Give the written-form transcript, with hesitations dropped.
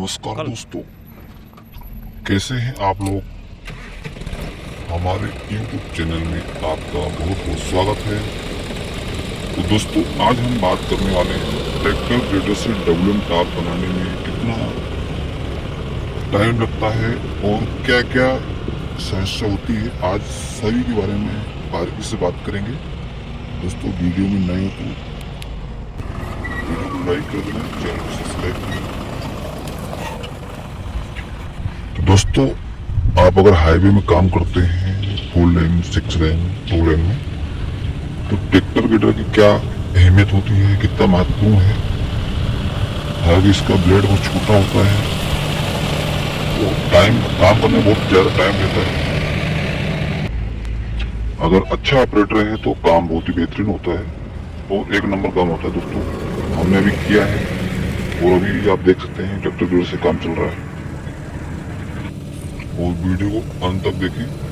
नमस्कार दोस्तों, कैसे हैं आप लोग। हमारे YouTube चैनल में आपका बहुत बहुत स्वागत है। तो दोस्तों, आज हम बात करने वाले हैं ट्रैक्टर ग्रेडर से डब्ल्यूएम टार बनाने में कितना टाइम लगता है और क्या क्या समस्या होती है। आज सभी के बारे में बारीकी से बात करेंगे। दोस्तों, वीडियो में नए हो तो वीडियो को लाइक कर देना, चैनल को सब्सक्राइब करें। दोस्तों, आप अगर हाईवे में काम करते हैं 4 लेन 6 लेन 2 लेन में, तो ट्रैक्टर ग्रेडर की क्या अहमियत होती है, कितना महत्वपूर्ण है। हालांकि इसका ब्लेड बहुत छोटा होता है तो काम करने में बहुत ज़्यादा टाइम लेता है। अगर अच्छा ऑपरेटर है तो काम बहुत ही बेहतरीन होता है और एक नंबर काम होता है। दोस्तों, हमने अभी किया है और अभी आप देख सकते हैं ट्रैक्टर ग्रेडर से काम चल रहा है। और वीडियो को अंत तक देखें